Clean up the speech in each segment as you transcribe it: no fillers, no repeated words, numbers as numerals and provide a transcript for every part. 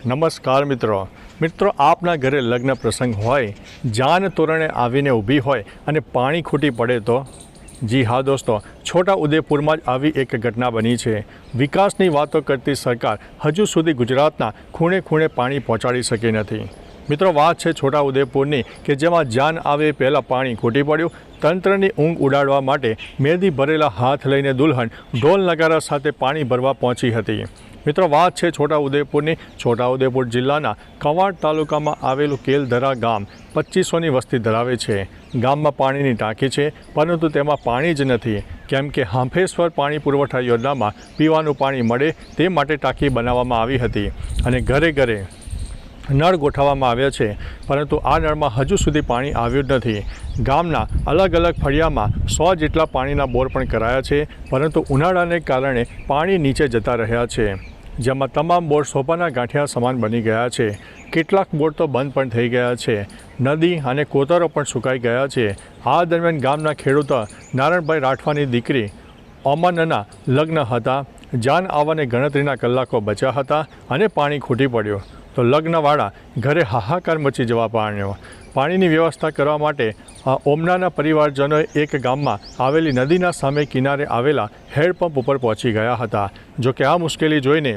નમસ્કાર મિત્રો આપના ઘરે લગ્ન પ્રસંગ હોય, જાન તોરણે આવીને ઊભી હોય અને પાણી ખૂટી પડે તો? જી હા દોસ્તો, છોટા ઉદેપુરમાં જ આવી એક ઘટના બની છે। વિકાસની વાતો કરતી સરકાર હજુ સુધી ગુજરાતના ખૂણે ખૂણે પાણી પહોંચાડી શકી નથી। મિત્રો, વાત છે છોટા ઉદેપુરની કે જેમાં જાન આવે પહેલાં પાણી ખૂટી પડ્યું। તંત્રની ઊંઘ ઉડાડવા માટે મેદી ભરેલા હાથ લઈને દુલ્હન ઢોલ નગારા સાથે પાણી ભરવા પહોંચી હતી। મિત્રો, વાત છે છોટા ઉદેપુરની। છોટા ઉદેપુર જિલ્લાના કવાંટ તાલુકામાં આવેલું કેલધરા ગામ 2500ની વસ્તી ધરાવે છે। ગામમાં પાણીની ટાંકી છે, પરંતુ તેમાં પાણી જ નથી, કેમ કે હાંફેશ્વર પાણી પુરવઠા યોજનામાં પીવાનું પાણી મળે તે માટે ટાંકી બનાવવામાં આવી હતી અને ઘરે ઘરે નળ ગોઠવવામાં આવ્યા છે, પરંતુ આ નળમાં હજુ સુધી પાણી આવ્યું જ નથી। ગામના અલગ અલગ ફળિયામાં 100 જેટલા પાણીના બોર પણ કરાયા છે, પરંતુ ઉનાળાને કારણે પાણી નીચે જતા રહ્યા છે, જેમાં તમામ બોર સોપાના ગાંઠિયા સમાન બની ગયા છે। કેટલાક બોર તો બંધ પણ થઈ ગયા છે। નદી અને કોતરો પણ સુકાઈ ગયા છે। આ દરમિયાન ગામના ખેડૂતો નારણભાઈ રાઠવાની દીકરી ઓમનના લગ્ન હતા। જાન આવવાને ગણતરીના કલાકો બચ્યા હતા અને પાણી ખૂટી પડ્યું તો લગ્નવાળા ઘરે હાહાકાર મચી જવા પામ્યો। પાણીની વ્યવસ્થા કરવા માટે ઓમનાના પરિવારજનોએ એક ગામમાં આવેલી નદીના સામે કિનારે આવેલા હેન્ડપંપ ઉપર પહોંચી ગયા હતા। જો કે આ મુશ્કેલી જોઈને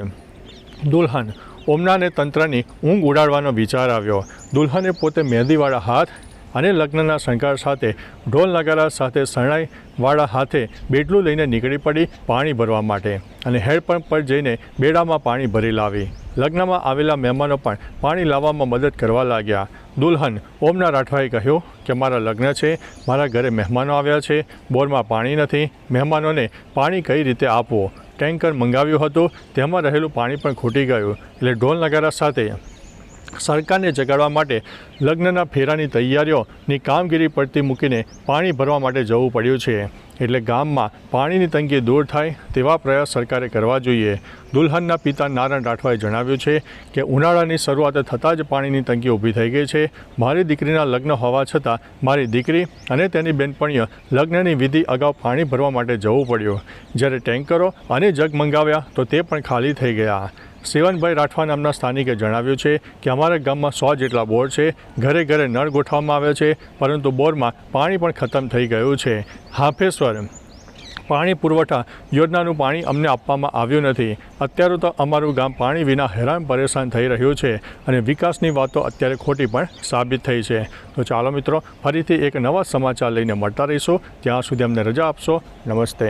દુલ્હન ઓમનાને તંત્રની ઊંઘ ઉડાડવાનો વિચાર આવ્યો। દુલ્હને પોતે મહેંદીવાળા હાથ અને લગ્નના શણગાર સાથે ઢોલ નગારા સાથે શરણાઈવાળા હાથે બેડલું લઈને નીકળી પડી પાણી ભરવા માટે અને હેન્ડપંપ પર જઈને બેડામાં પાણી ભરી લાવી। લગ્નમાં આવેલા મહેમાનો પણ પાણી લાવવામાં મદદ કરવા લાગ્યા। દુલ્હન ઓમના રાઠવાએ કહ્યું કે મારા લગ્ન છે, મારા ઘરે મહેમાનો આવ્યા છે, બોરમાં પાણી નથી, મહેમાનોને પાણી કઈ રીતે આપવું? ટેન્કર મંગાવ્યું હતું, તેમાં રહેલું પાણી પણ ખૂટી ગયું, એટલે ઢોલ નગારા સાથે સરકારને જગાડવા માટે લગ્નના ફેરાની તૈયારીઓની કામગીરી પડતી મૂકીને પાણી ભરવા માટે જવું પડ્યું છે। એટલે ગામમાં પાણીની તંગી દૂર થાય તેવા પ્રયાસ સરકારે કરવા જોઈએ। દુલ્હનના પિતા નારણ રાઠવાએ જણાવ્યું છે કે ઉનાળાની શરૂઆત થતાં જ પાણીની તંગી ઊભી થઈ ગઈ છે। મારી દીકરીના લગ્ન હોવા છતાં મારી દીકરી અને તેની બહેનપણીઓ લગ્નની વિધિ અગાઉ પાણી ભરવા માટે જવું પડ્યું। જ્યારે ટેન્કરો અને જગ મંગાવ્યા તો તે પણ ખાલી થઈ ગયા। સેવનભાઈ રાઠવા નામના સ્થાનિકે જણાવ્યું છે કે અમારા ગામમાં 100 જેટલા બોર છે, ઘરે ઘરે નળ ગોઠવવામાં આવ્યા છે, પરંતુ બોરમાં પાણી પણ ખતમ થઈ ગયું છે। હાંફેશ્વર પાણી પુરવઠા યોજનાનું પાણી અમને આપવામાં આવ્યું નથી। અત્યારે તો અમારું ગામ પાણી વિના હેરાન પરેશાન થઈ રહ્યું છે અને વિકાસની વાતો અત્યારે ખોટી પણ સાબિત થઈ છે। તો ચાલો મિત્રો, ફરીથી એક નવા સમાચાર લઈને મળતા રહીશું। ત્યાં સુધી અમને રજા આપશો। નમસ્તે।